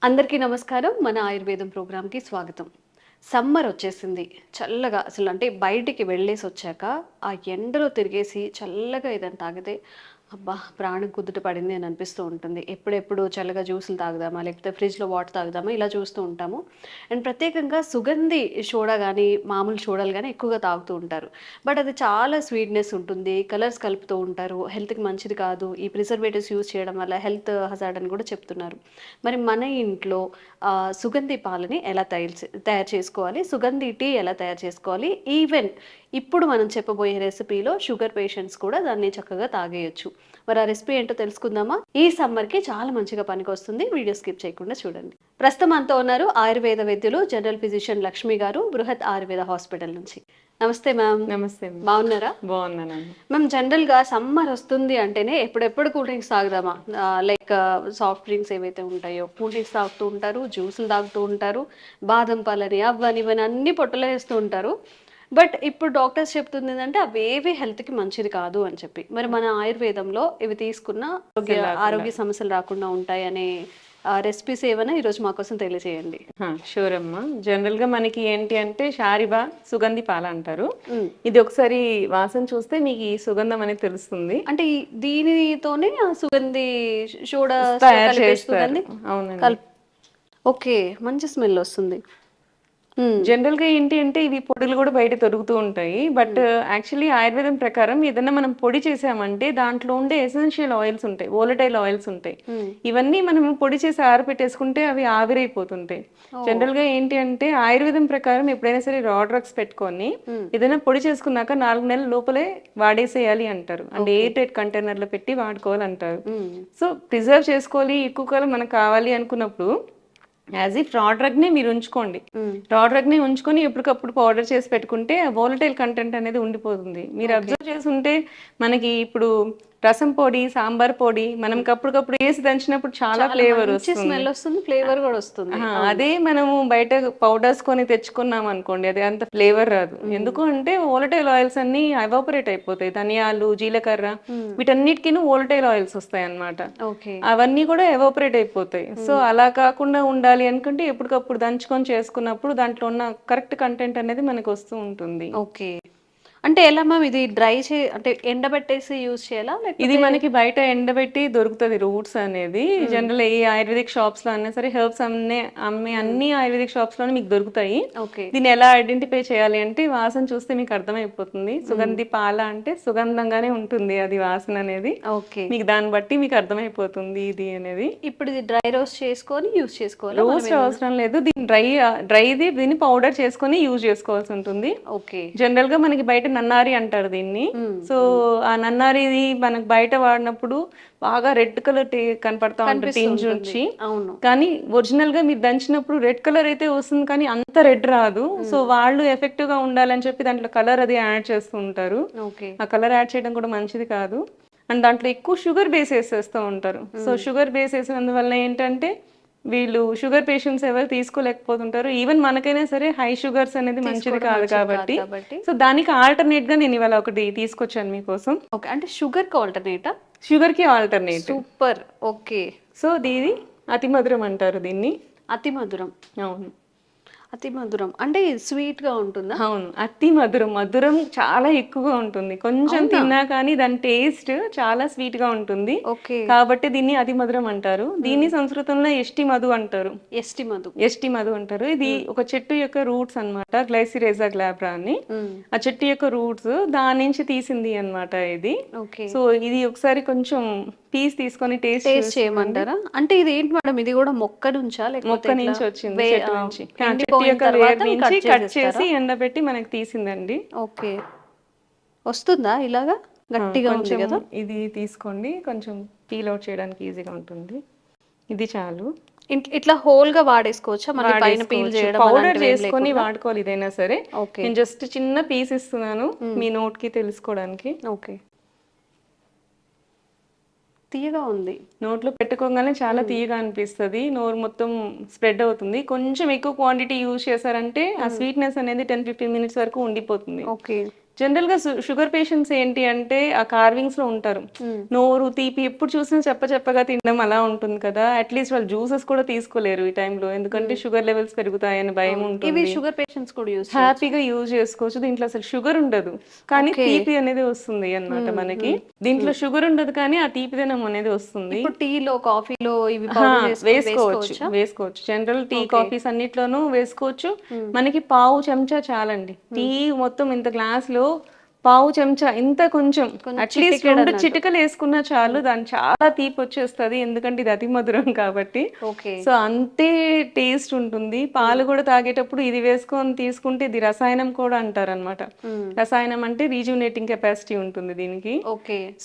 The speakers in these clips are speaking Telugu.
అందరికీ నమస్కారం. మన ఆయుర్వేదం ప్రోగ్రామ్‌కి స్వాగతం. సమ్మర్ వచ్చేసింది. చల్లగా అసలు అంటే బయటికి వెళ్ళేసొచ్చాక, ఆ ఎండలో తిరిగేసి చల్లగా ఏదైనా తాగితే, అబ్బా! ప్రాణం కుదుట పడింది అని అనిపిస్తూ ఉంటుంది. ఎప్పుడెప్పుడు చల్లగా జ్యూసులు తాగుదామా, లేకపోతే ఫ్రిడ్జ్‌లో వాటర్ తాగుదామా ఇలా చూస్తూ ఉంటాము. అండ్ ప్రత్యేకంగా సుగంధి సోడా గానీ, మామూలు సోడాలు గానీ ఎక్కువగా తాగుతూ ఉంటారు. బట్ అది చాలా స్వీట్‌నెస్ ఉంటుంది. కలర్స్ కలుపుతూ ఉంటారు. హెల్త్‌కి మంచిది కాదు. ఈ ప్రిజర్వేటివ్స్ యూజ్ చేయడం వల్ల హెల్త్ హజార్డ్ అని కూడా చెప్తున్నారు. మరి మన ఇంట్లో సుగంధి పాలని ఎలా తయారు చేసుకోవాలి? సుగంధి టీ ఎలా తయారు చేసుకోవాలి? ఈవెన్ ఇప్పుడు మనం చెప్పబోయే రెసిపీలో షుగర్ పేషెంట్స్ కూడా దాన్ని చక్కగా తాగేయొచ్చు. మరి ఆ రెసిపీ ఏంటో తెలుసుకుందామా? ఈ సమ్మర్‌కి చాలా మంచిగా పనికొస్తుంది. వీడియో స్కిప్ చేయకుండా చూడండి. ప్రస్తుతం మనతో ఉన్నారు ఆయుర్వేద వైద్యులు, జనరల్ ఫిజిషియన్ లక్ష్మి గారు, బృహత్ ఆయుర్వేద హాస్పిటల్ నుంచి. నమస్తే మ్యామ్. నమస్తే మ్యామ్. బాగున్నారా? బాగున్నానండి. మ్యామ్, జనరల్‌గా సమ్మర్ వస్తుంది అంటేనే ఎప్పుడెప్పుడు కూల్ డ్రింక్స్ తాగుదామా? లైక్ సాఫ్ట్ డ్రింక్స్ ఏవైతే ఉంటాయో కూల్ డ్రింక్స్ తాగుతూ ఉంటారు, జ్యూసులు తాగుతూ ఉంటారు, బాదం పాలని అవ్వని ఇవని అన్ని పొట్టలో వేస్తూ ఉంటారు. బట్ ఇప్పుడు డాక్టర్స్ చెప్తుంది ఏంటంటే అవేవి హెల్త్‌కి మంచిది కాదు అని చెప్పి. మరి మన ఆయుర్వేదంలో ఇవి తీసుకున్న ఆరోగ్య సమస్యలు రాకుండా ఉంటాయనే రెసిపీస్ ఏమైనా ఈరోజు మా కోసం తెలియజేయండి. షూర్ అమ్మా. జనరల్ గా మనకి ఏంటి అంటే షారిబా సుగంధి పాల అంటారు. ఇది ఒకసారి వాసన చూస్తే మీకు ఈ సుగంధం అనేది తెలుస్తుంది. అంటే దీనితోనే ఆ సుగంధి సోడా తయారు చేస్తారు. అవునండి. ఓకే, మంచి స్మెల్ వస్తుంది. జనరల్ గా ఏంటి అంటే ఇవి పొడులు కూడా బయట దొరుకుతూ ఉంటాయి. బట్ యాక్చువల్లీ ఆయుర్వేదం ప్రకారం ఏదైనా మనం పొడి చేసామంటే దాంట్లో ఉండే ఎసెన్షియల్ ఆయిల్స్ ఉంటాయి, వోలటైల్ ఆయిల్స్ ఉంటాయి. ఇవన్నీ మనం పొడి చేసి ఆరబెట్టేసుకుంటే అవి ఆవిరైపోతుంటాయి. జనరల్ గా ఏంటి అంటే ఆయుర్వేదం ప్రకారం ఎప్పుడైనా సరే రా డ్రగ్స్ పెట్టుకొని ఏదైనా పొడి చేసుకున్నాక 4 నెలల లోపలే వాడేసేయాలి అంటారు. అంటే ఎయిర్ టైట్ కంటైనర్ లో పెట్టి వాడుకోవాలంటారు. సో ప్రిజర్వ్ చేసుకోవాలి, ఎక్కువ కాలం మనకు కావాలి అనుకున్నప్పుడు యాజ్ ఇఫ్ రా డ్రగ్ నే మీరు ఉంచుకోండి. రా డ్రగ్ ని ఉంచుకొని ఎప్పటికప్పుడు పౌడర్ చేసి పెట్టుకుంటే వోలటైల్ కంటెంట్ అనేది ఉండిపోతుంది. మీరు అబ్జర్వ్ చేసి ఉంటే మనకి ఇప్పుడు రసం పొడి, సాంబార్ పొడి మనం అప్పటికప్పుడు వేసి దంచినప్పుడు చాలా ఫ్లేవర్ వస్తుంది, ఫ్లేవర్ కూడా వస్తుంది. అదే మనము బయట పౌడర్స్ కొని తెచ్చుకున్నాం అనుకోండి, అది అంత ఫ్లేవర్ రాదు. ఎందుకు అంటే వోలటైల్ ఆయిల్స్ అన్ని ఎవాపరేట్ అయిపోతాయి. ధనియాలు, జీలకర్ర వీటన్నిటికీ వోలటైల్ ఆయిల్స్ వస్తాయి అన్నమాట. అవన్నీ కూడా ఎవాపరేట్ అయిపోతాయి. సో అలా కాకుండా ఉండాలి అనుకుంటే ఎప్పటికప్పుడు దంచుకొని చేసుకున్నప్పుడు దాంట్లో ఉన్న కరెక్ట్ కంటెంట్ అనేది మనకు వస్తూ ఉంటుంది. ఓకే, అంటే ఎలా మ్యామ్ ఇది అంటే ఎండబెట్టేసి యూజ్ చేయాలా? ఇది మనకి బయట ఎండబెట్టి దొరుకుతుంది రూట్స్ అనేది. జనరల్ ఈ ఆయుర్వేదిక్ షాప్స్ లో అన్నా సరే హెర్బ్స్ అమ్మే అన్ని ఆయుర్వేదిక్ షాప్స్ లోనే మీకు దొరుకుతాయి. దీన్ని ఎలా ఐడెంటిఫై చేయాలి అంటే వాసన చూస్తే మీకు అర్థమైపోతుంది. సుగంధి పాల అంటే సుగంధంగానే ఉంటుంది అది వాసన అనేది. మీకు దాన్ని బట్టి మీకు అర్థమైపోతుంది ఇది అనేది. ఇప్పుడు ఇది డ్రై రోస్ట్ చేసుకొని యూజ్ చేసుకోవాలి. రోస్ట్ అవసరం లేదు, దీన్ని దీన్ని పౌడర్ చేసుకొని యూజ్ చేసుకోవాల్సి ఉంటుంది. జనరల్ గా మనకి బయట నన్నారి అంటారు దీన్ని. సో ఆ నన్నారిది మనకు బయట వాడినప్పుడు బాగా రెడ్ కలర్ కనపడతా ఉంటుంది టింజ్ నుంచి. కానీ ఒరిజినల్ గా మీరు దంచినప్పుడు రెడ్ కలర్ అయితే వస్తుంది, కానీ అంత రెడ్ రాదు. సో వాళ్ళు ఎఫెక్టివ్ గా ఉండాలని చెప్పి దాంట్లో కలర్ అది యాడ్ చేస్తూ ఉంటారు. ఆ కలర్ యాడ్ చేయడం కూడా మంచిది కాదు. అండ్ దాంట్లో ఎక్కువ షుగర్ బేస్ వేసేస్తూ ఉంటారు. సో షుగర్ బేస్ వేసినందువల్ల ఏంటంటే వీళ్ళు షుగర్ పేషెంట్స్ ఎవరు తీసుకోలేకపోతుంటారు. ఈవెన్ మనకైనా సరే హై షుగర్స్ అనేది మంచిది కాదు కాబట్టి సో దానికి ఆల్టర్నేట్ గా నేను ఇవాళ ఒకటి తీసుకొచ్చాను మీకోసం. అంటే షుగర్ కి ఆల్టర్నేటా? షుగర్ కి ఆల్టర్నేట్. సూపర్. ఓకే. సో దీని అతి మధురం అంటారు దీన్ని. అతి మధురం. అవును, అతి మధురం అంటే స్వీట్ గా ఉంటుందా? అవును, అతి మధురం. మధురం చాలా ఎక్కువగా ఉంటుంది. కొంచెం తిన్నా కానీ దాని టేస్ట్ చాలా స్వీట్ గా ఉంటుంది. కాబట్టి దీన్ని అతి మధురం అంటారు. దీన్ని సంస్కృతంలో ఎస్టి మధు అంటారు. ఎస్టి మధు అంటారు. ఇది ఒక చెట్టు యొక్క రూట్స్ అన్నమాట, గ్లైసిరేజా గ్లాబ్రా అని. ఆ చెట్టు యొక్క రూట్స్ దాని నుంచి తీసింది అన్నమాట ఇది. సో ఇది ఒకసారి కొంచెం పీస్ తీసుకొని టేస్ట్ చేయమంటారా? అంటే ఇది ఏంటి మేడం, ఇది కూడా మొక్క నుంచా? మొక్క నుంచి వచ్చింది, చెట్టు నుంచి. చెట్టు యొక్క వేర్ నుంచి కట్ చేసి ఎండబెట్టి మనకి తీసిందండి. ఓకే, వస్తుందా ఇలాగా గట్టిగా ఉంది కదా? ఇది తీసుకోండి, కొంచెం పీల్ అవుట్ చేయడానికి ఈజీగా ఉంటుంది. ఇది చాలు. ఇట్లా హోల్ గా వాడేసుకోవచ్చా? మన పైన పీల్ చేయడం పౌడర్ చేసుకొని వాడుకోవాలి ఇదైనా సరే. నేను జస్ట్ చిన్న పీస్ ఇస్తున్నాను మీ నోట్ కి తెలుసుకోవడానికి. ఓకే, తీయగా ఉంది. నోట్లో పెట్టుకోగానే చాలా తీయగా అనిపిస్తుంది, నోరు మొత్తం స్ప్రెడ్ అవుతుంది. కొంచెం ఎక్కువ క్వాంటిటీ యూజ్ చేశారంటే ఆ స్వీట్నెస్ అనేది 10-15 మినిట్స్ వరకు ఉండిపోతుంది. జనరల్ గా షుగర్ పేషెంట్స్ ఏంటి అంటే ఆ కార్వింగ్స్ లో ఉంటారు, నోరు తీపి ఎప్పుడు చూసినా చెప్పగా తినడం అలా ఉంటుంది కదా, అట్లీస్ట్ వాళ్ళు జ్యూసెస్ కూడా తీసుకోలేరు ఈ టైంలో, ఎందుకంటే షుగర్ లెవెల్స్ పెరుగుతాయని భయం ఇవి ఉంటుంది. షుగర్ పేషెంట్స్ కూడా యూస్ హ్యాపీగా యూజ్ చేసుకోవచ్చు. దీంట్లో అసలు షుగర్ ఉండదు కానీ తీపి అనేది వస్తుంది అన్నమాట మనకి. దీంట్లో షుగర్ ఉండదు కానీ ఆ తీపిదనం అనేది వస్తుంది. ఇప్పుడు టీలో కాఫీలో ఇవి పౌడర్ వేసుకోవచ్చు. జనరల్ టీ కాఫీస్ అన్నిట్లోనూ వేసుకోవచ్చు. మనకి పావు చెంచా చాలండి. టీ మొత్తం ఇంత గ్లాస్ లో పావు చెంచా, ఇంత కొంచెం అట్లీస్ట్ 2 చిటికలు వేసుకున్నా చాలు, దాని చాలా తీపి వచ్చేస్తుంది, ఎందుకంటే ఇది అతి మధురం కాబట్టి. సో అంతే టేస్ట్ ఉంటుంది. పాలు కూడా తాగేటప్పుడు ఇది వేసుకొని తీసుకుంటే, ఇది రసాయనం కూడా అంటారు అనమాట. రసాయనం అంటే రీజునేటింగ్ కెపాసిటీ ఉంటుంది దీనికి.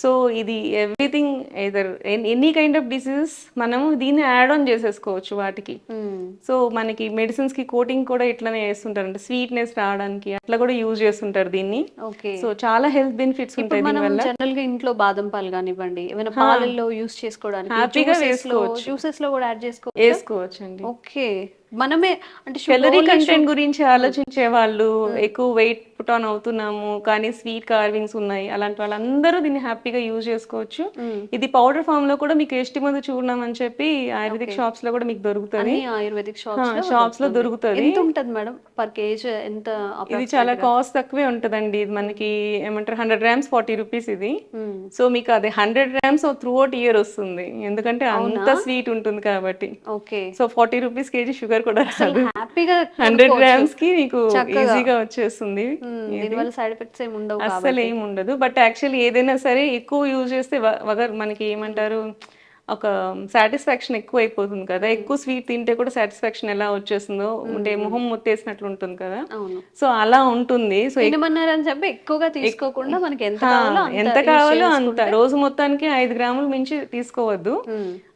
సో ఇది everything either any kind of diseases మనము దీన్ని యాడ్ ఆన్ చేసేసుకోవచ్చు వాటికి. సో మనకి మెడిసిన్స్ కి కోటింగ్ కూడా ఇట్లానే వేస్తుంటారు, అంటే స్వీట్నెస్ రావడానికి అట్లా కూడా యూజ్ చేస్తుంటారు దీన్ని. సో చాలా హెల్త్ బెనిఫిట్స్ ఉంటాయి దీనివల్ల. జనరల్ గా ఇంట్లో బాదం పాలు కానివ్వండి, ఏమైనా పాలల్లో యూస్ చేసుకోవడానికి హ్యాపీగా వేసుకోవచ్చు, జ్యూసెస్ లో కూడా యాడ్ వేసుకోవచ్చు అండి. ఓకే, మనమే అంటే క్యాలరీ కంటెంట్ గురించి ఆలోచించే వాళ్ళు, ఎక్కువ వెయిట్ పుట్ ఆన్ అవుతున్నాము కానీ స్వీట్ కార్వింగ్స్ ఉన్నాయి, అలాంటి వాళ్ళందరూ దీన్ని హ్యాపీగా యూజ్ చేసుకోవచ్చు. ఇది పౌడర్ ఫామ్ లో కూడా మీకు ఎస్టిమదు చూర్ణం అని చెప్పి ఆయుర్వేదిక్ షాప్స్ లో కూడా మీకు దొరుకుతుంది. ఆయుర్వేదిక్ షాప్స్ లో దొరుకుతుంది. ఎంత ఉంటది మేడం పర్ కేజీ? ఎంత? ఇది చాలా కాస్ట్ తక్కువే ఉంటదండి. ఇది మనకి ఏమంటారు 100 grams 40 rupees ఇది. సో మీకు అది 100 grams త్రూ అవుట్ ఇయర్ వస్తుంది, ఎందుకంటే అంత స్వీట్ ఉంటుంది కాబట్టి. సో 40 rupees కేజీ షుగర్ కూడా రాదు, 100 grams కి మీకు ఈజీగా వచ్చేస్తుంది. దీనివల్ల సైడ్ ఎఫెక్ట్స్ ఏమి ఉండవు, అస్సలు ఏమి ఉండదు. బట్ యాక్చువల్లీ ఏదైనా సరే ఎక్కువ యూజ్ చేస్తే మనకి ఏమంటారు, ఒక సాటిస్ఫాక్షన్ ఎక్కువ అయిపోతుంది కదా. ఎక్కువ స్వీట్ తింటే కూడా సాటిస్ఫాక్షన్ ఎలా వచ్చేస్తుందో, అంటే మొహం ముత్తేసినట్లు ఉంటుంది కదా, సో అలా ఉంటుంది. సో ఏమన్నారని చెప్పి ఎక్కువగా తీసుకోకుండా మనకి ఎంత కావాలో అంత, రోజు మొత్తానికి 5 grams మించి తీసుకోవద్దు.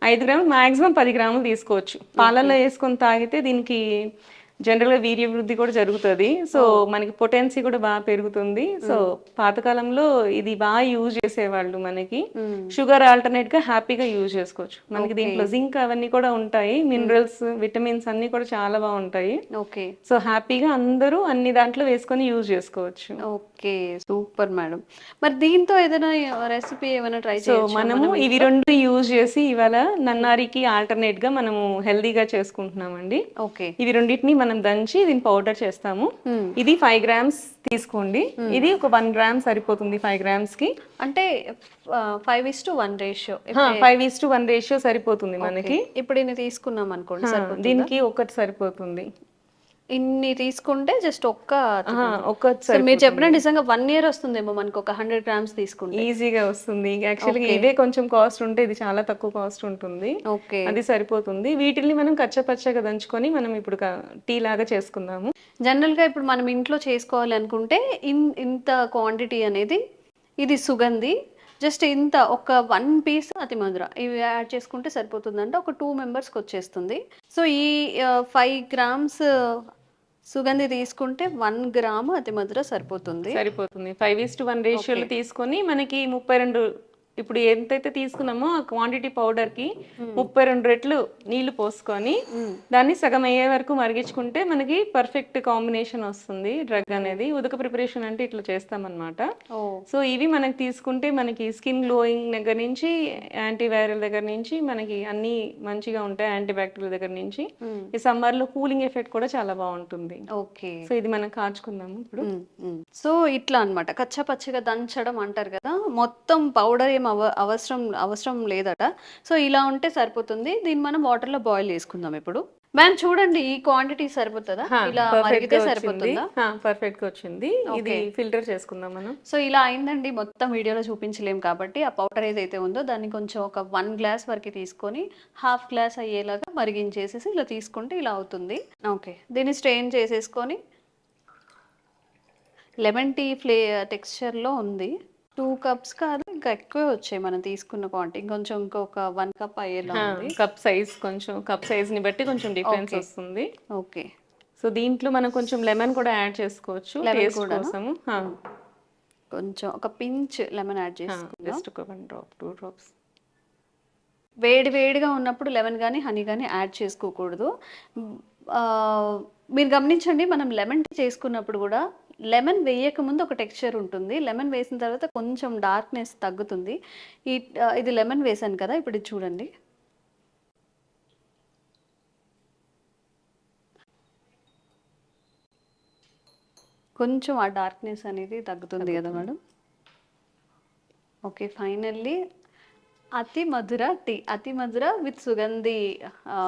5 grams మాక్సిమం 10 grams తీసుకోవచ్చు. పాలల్లో వేసుకొని తాగితే దీనికి జనరల్ గా వీర్య వృద్ధి కూడా జరుగుతుంది. సో మనకి పొటెన్సీ కూడా బాగా పెరుగుతుంది. సో పాతకాలంలో ఇది బాగా యూజ్ చేసేవాళ్ళు. మనకి షుగర్ ఆల్టర్నేట్ గా హ్యాపీగా యూజ్ చేసుకోవచ్చు. మనకి దీంట్లో జింక్ అవన్నీ కూడా ఉంటాయి, మినరల్స్ విటమిన్స్ అన్ని కూడా చాలా బాగుంటాయి. సో హ్యాపీగా అందరూ అన్ని దాంట్లో వేసుకొని యూజ్ చేసుకోవచ్చు. Okay, super madam. మరి దీంతో ఏదైనా రెసిపీ ఏమైనా ట్రై చేయొచ్చు? మనము ఇవి 2 యూజ్ చేసి ఇవాళ నన్నారికి ఆల్టర్నేట్ గా మనము హెల్దీగా చేసుకుంటున్నామండి. ఇవి రెండింటిని మనం దంచి దీన్ని పౌడర్ చేస్తాము. ఇది 5 grams తీసుకోండి. ఇది ఒక 1 gram సరిపోతుంది 5 grams కి. అంటే 5:1 రేషియో, 5:1 రేషియో సరిపోతుంది మనకి. ఇప్పుడు ఇన్ని తీసుకున్నాం అనుకోండి, దీనికి ఒకటి సరిపోతుంది. ఇన్ని తీసుకుంటే జస్ట్ మీరు చెప్పిన నిజంగా 1 year వస్తుందేమో మనకు, ఒక 100 grams తీసుకుంటే ఈజీగా వస్తుంది. యాక్చువల్గా ఇదే కొంచెం కాస్ట్ ఉంటే ఇది చాలా తక్కువ కాస్ట్ ఉంటుంది, అది సరిపోతుంది. వీటిని మనం కచ్చపచ్చగా దంచుకొని మనం ఇప్పుడు టీ లాగా చేసుకుందాము. జనరల్ గా ఇప్పుడు మనం ఇంట్లో చేసుకోవాలి అనుకుంటే ఇంత క్వాంటిటీ అనేది, ఇది సుగంధి జస్ట్ ఇంత ఒక 1 piece అతి మధుర ఇవి యాడ్ చేసుకుంటే సరిపోతుంది, అంటే ఒక 2 members వచ్చేస్తుంది. సో ఈ 5 grams సుగంధి తీసుకుంటే 1 gram అతి మధుర సరిపోతుంది. 5:1 రేషియోలో తీసుకొని మనకి 32, ఇప్పుడు ఎంతైతే తీసుకున్నామో ఆ క్వాంటిటీ పౌడర్ కి 32 రెట్లు నీళ్లు పోసుకొని దాన్ని సగం అయ్యే వరకు మరిగించుకుంటే మనకి పర్ఫెక్ట్ కాంబినేషన్ వస్తుంది డ్రగ్ అనేది. ఉదక ప్రిపరేషన్ అంటే ఇట్లా చేస్తామన్నమాట. సో ఇవి మనకి తీసుకుంటే మనకి స్కిన్ గ్లోయింగ్ దగ్గర నుంచి, యాంటీవైరల్ దగ్గర నుంచి మనకి అన్ని మంచిగా ఉంటాయి, యాంటీబ్యాక్టీరియల్ దగ్గర నుంచి. ఈ సమ్మర్ లో కూలింగ్ ఎఫెక్ట్ కూడా చాలా బాగుంటుంది. సో ఇది మనం కాచుకుందాము ఇప్పుడు. సో ఇట్లా అన్నమాట, కచ్చా పచ్చిగా దంచడం అంటారు కదా, మొత్తం పౌడర్ ఏం అవసరం లేదట. సో ఇలా ఉంటే సరిపోతుంది. దీన్ని మనం వాటర్ లో బాయిల్ చేసుకుందాం ఇప్పుడు. మ్యామ్ చూడండి, ఈ క్వాంటిటీ సరిపోతుందా? ఇలా మరిగితే సరిపోతుందా? పర్ఫెక్ట్ గా వచ్చింది. ఇది ఫిల్టర్ చేసుకుందాం మనం. సో ఇలా అయిందండి. మొత్తం వీడియోలో చూపించలేం కాబట్టి ఆ పౌడర్ ఏదైతే ఉందో దాన్ని కొంచెం ఒక 1 glass వరకు తీసుకొని 1/2 glass అయ్యేలాగా మరిగించేసేసి ఇలా తీసుకుంటే ఇలా అవుతుంది. ఓకే, దీన్ని స్ట్రెయిన్ చేసేసుకొని, లెమన్ టీ టెక్స్చర్ లో ఉంది. 2 cups కాదు, ఇంకా ఎక్కువే వచ్చాయి మనం తీసుకున్న క్వాంటిటీ. కొంచెం ఇంకొక 1 cup అయ్యేలా ఉంది. కప్ సైజ్ కొంచెం, కప్ సైజ్ ని బట్టి కొంచెం డిఫరెన్స్ వస్తుంది. ఓకే, సో దీంట్లో మనం కొంచెం లెమన్ కూడా యాడ్ చేసుకోవచ్చు టేస్ట్ కోసము. కొంచెం ఒక పించ్ లెమన్ యాడ్ చేసుకుందాం, జస్ట్ ఒక 1 drop 2 drops. వేడిగా ఉన్నప్పుడు లెమన్ కానీ హనీ కానీ యాడ్ చేసుకోకూడదు. మీరు గమనించండి, మనం లెమన్ టీ చేసుకున్నప్పుడు కూడా లెమన్ వేయక ముందు ఒక టెక్స్చర్ ఉంటుంది, లెమన్ వేసిన తర్వాత కొంచెం డార్క్నెస్ తగ్గుతుంది. ఇది లెమన్ వేసాను కదా, ఇప్పుడు ఇది చూడండి. కొంచెం ఆ డార్క్నెస్ అనేది తగ్గుతుంది కదా మేడం. ఓకే, ఫైనల్లీ అతి మధుర టీ, అతి మధుర విత్ సుగంధి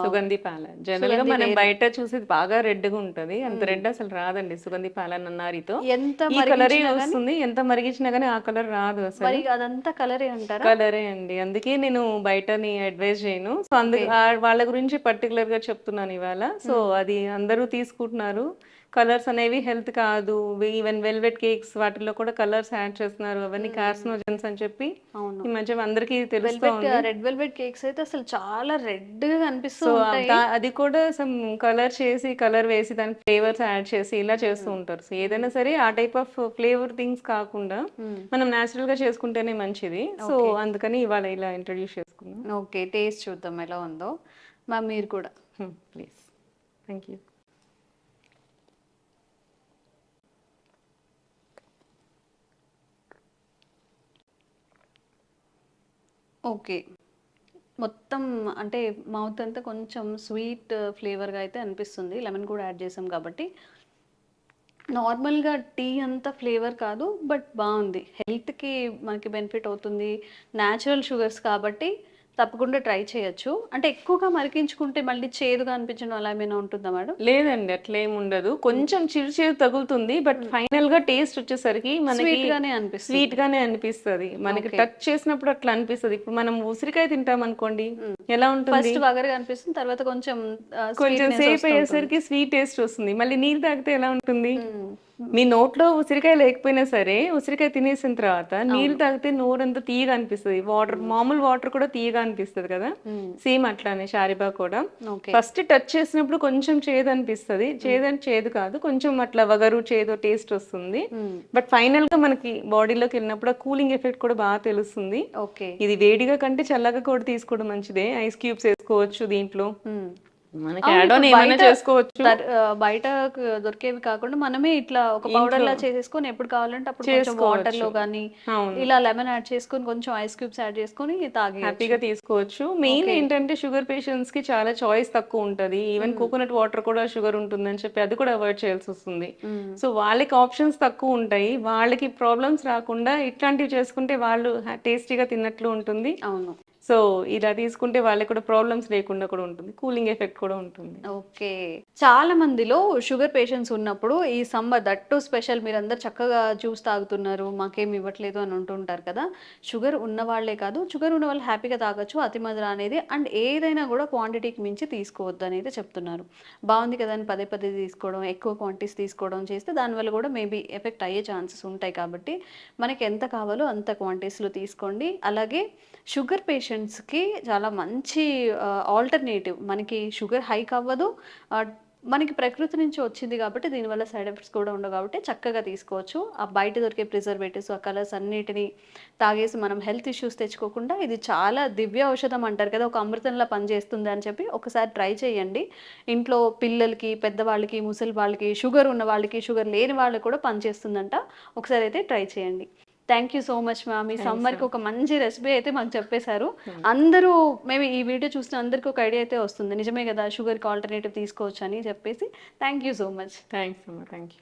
సుగంధి పాల. జనరల్ గా మనం బయట చూసేది బాగా రెడ్ గా ఉంటది, అంత రెడ్ అసలు రాదండి సుగంధి పాల నన్నారితో. ఎంత ఈ కలరే వస్తుంది, ఎంత మరిగించినా గానీ ఆ కలర్ రాదు అసలు. మరి అదంతా కలరే అంటారా? కలరే అండి, అందుకే నేను బయటని అడ్వైజ్ చేయను. సో అందుకు వాళ్ళ గురించి పర్టికులర్ గా చెప్తున్నాను ఇవాళ. సో అది అందరూ తీసుకుంటున్నారు. కలర్స్ అనేవి హెల్త్ కాదు, ఈవెన్ వెల్వెట్ కేక్స్ వాటిలో కూడా కలర్స్ యాడ్ చేస్తున్నారు, అవన్నీ కార్సినోజన్స్ అని చెప్పి ఈ మధ్య అందరికీ తెలుస్తుంది. రెడ్ వెల్వెట్ కేక్స్ అయితే అసలు చాలా రెడ్ గా అనిపిస్తుంది. అది కూడా సమ్ కలర్ చేసి, కలర్ వేసి దానికి ఫ్లేవర్స్ యాడ్ చేసి ఇలా చేస్తూ ఉంటారు. సో ఏదైనా సరే ఆ టైప్ ఆఫ్ ఫ్లేవర్ థింగ్స్ కాకుండా మనం నేచురల్ గా చేసుకుంటేనే మంచిది. సో అందుకని ఇవాళ ఇలా ఇంట్రడ్యూస్ చేసుకున్నాం. ఓకే, టేస్ట్ చూద్దాం ఎలా ఉందో. మీరు కూడా ప్లీజ్. Thank you. ఓకే, మొత్తం అంటే మౌత్ అంతా కొంచెం స్వీట్ ఫ్లేవర్గా అయితే అనిపిస్తుంది, లెమన్ కూడా యాడ్ చేసాం కాబట్టి. నార్మల్గా టీ అంత ఫ్లేవర్ కాదు, బట్ బాగుంది, హెల్త్కి మనకి బెనిఫిట్ అవుతుంది. న్యాచురల్ షుగర్స్ కాబట్టి తప్పకుండా ట్రై చేయొచ్చు. అంటే ఎక్కువగా మరిగించుకుంటే మళ్ళీ చేదుగా అనిపించడం అలా ఏమైనా ఉంటుందా మేడం? లేదండి, అట్లా ఏమి ఉండదు. కొంచెం చిరు చేదు తగులుతుంది, బట్ ఫైనల్ గా టేస్ట్ వచ్చేసరికి మనకి స్వీట్ గానే అనిపిస్తుంది. మనకి టచ్ చేసినప్పుడు అట్లా అనిపిస్తుంది. ఇప్పుడు మనం ఉసిరికాయ తింటాం అనుకోండి, ఎలా ఉంటుంది, ఫస్ట్ వగరగా అనిపిస్తుంది, తర్వాత కొంచెం సేపు అయ్యేసరికి స్వీట్ టేస్ట్ వస్తుంది. మళ్ళీ నీళ్ళు తాగితే ఎలా ఉంటుంది, మీ నోట్లో ఉసిరికాయ లేకపోయినా సరే ఉసిరికాయ తినేసిన తర్వాత నీళ్ళు తాగితే నోరంతా తీయగా అనిపిస్తుంది. వాటర్, మామూలు వాటర్ కూడా తీయగా అనిపిస్తుంది కదా, సేమ్ అట్లానే షారిబా కూడా ఫస్ట్ టచ్ చేసినప్పుడు కొంచెం చేదు అనిపిస్తుంది. చేదు కాదు, కొంచెం అట్లా వగరు చేదు టేస్ట్ వస్తుంది. బట్ ఫైనల్ గా మనకి బాడీలోకి వెళ్ళినప్పుడు కూలింగ్ ఎఫెక్ట్ కూడా బాగా తెలుస్తుంది. ఇది వేడిగా కంటే చల్లగా కూడా తీసుకోవడం మంచిదే. ఐస్ క్యూబ్స్ వేసుకోవచ్చు దీంట్లో, మనకి యాడ్ ఆన్ ఏమైనా చేసుకోవచ్చు. బయట దొరికేవి కాకుండా మనమే ఇట్లా ఒక పౌడర్ లా చేసేసుకొని ఎప్పుడు కావాలంటే అప్పుడు కొంచెం వాటర్ లో గానీ ఇలా లెమన్ యాడ్ చేసుకొని కొంచెం ఐస్ క్యూబ్స్ యాడ్ చేసుకొని తాగి హ్యాపీగా తీసుకోవచ్చు. మెయిన్ ఏంటంటే షుగర్ పేషెంట్స్ కి చాలా చాయిస్ తక్కువ ఉంటది. ఈవెన్ కోకోనట్ వాటర్ కూడా షుగర్ ఉంటుందని చెప్పి అది కూడా అవాయిడ్ చేయాల్సి వస్తుంది. సో వాళ్ళకి ఆప్షన్స్ తక్కువ ఉంటాయి, వాళ్ళకి ప్రాబ్లమ్స్ రాకుండా ఇట్లాంటివి చేసుకుంటే వాళ్ళు టేస్టీగా తిన్నట్లు ఉంటుంది. అవును, సో ఇలా తీసుకుంటే వాళ్ళకి కూడా ప్రాబ్లమ్స్ లేకుండా కూడా ఉంటుంది, కూలింగ్ ఎఫెక్ట్ కూడా ఉంటుంది. ఓకే, చాలా మందిలో షుగర్ పేషెంట్స్ ఉన్నప్పుడు ఈ సమ్మర్ దట్టు స్పెషల్ మీరందరూ చక్కగా జ్యూస్ తాగుతున్నారు, మాకేం ఇవ్వట్లేదు అని అంటుంటారు కదా. షుగర్ ఉన్న వాళ్ళే కాదు, షుగర్ ఉన్న వాళ్ళు హ్యాపీగా తాగొచ్చు అతి మధుర అనేది. అండ్ ఏదైనా కూడా క్వాంటిటీకి మించి తీసుకోవద్దు అనేది చెప్తున్నారు. బాగుంది కదా అని పదే పదే తీసుకోవడం, ఎక్కువ క్వాంటిటీస్ తీసుకోవడం చేస్తే దానివల్ల కూడా మేబీ ఎఫెక్ట్ అయ్యే ఛాన్సెస్ ఉంటాయి. కాబట్టి మనకి ఎంత కావాలో అంత క్వాంటిటీస్లో తీసుకోండి. అలాగే షుగర్ పేషెంట్స్కి చాలా మంచి ఆల్టర్నేటివ్, మనకి షుగర్ హైక్ అవ్వదు, మనకి ప్రకృతి నుంచి వచ్చింది కాబట్టి దీనివల్ల సైడ్ ఎఫెక్ట్స్ కూడా ఉండవు, కాబట్టి చక్కగా తీసుకోవచ్చు. ఆ బయట దొరికే ప్రిజర్వేటివ్స్, ఆ కలర్స్ అన్నిటిని తాగేసి మనం హెల్త్ ఇష్యూస్ తెచ్చుకోకుండా ఇది చాలా దివ్య ఔషధం అంటారు కదా, ఒక అమృతంలా పనిచేస్తుంది అని చెప్పి ఒకసారి ట్రై చేయండి. ఇంట్లో పిల్లలకి, పెద్దవాళ్ళకి, ముసలి వాళ్ళకి, షుగర్ ఉన్న వాళ్ళకి, షుగర్ లేని వాళ్ళకి కూడా పనిచేస్తుందంట. ఒకసారి అయితే ట్రై చేయండి. Thank you so much ma'am. ఈ సమ్మర్కి ఒక మంచి రెసిపీ అయితే మాకు చెప్పేశారు. అందరూ మేము ఈ వీడియో చూసిన అందరికీ ఒక ఐడియా అయితే వస్తుంది, నిజమే కదా షుగర్కి ఆల్టర్నేటివ్ తీసుకోవచ్చు అని చెప్పేసి. Thank you so much. Thanks అమ్మా, థ్యాంక్ యూ.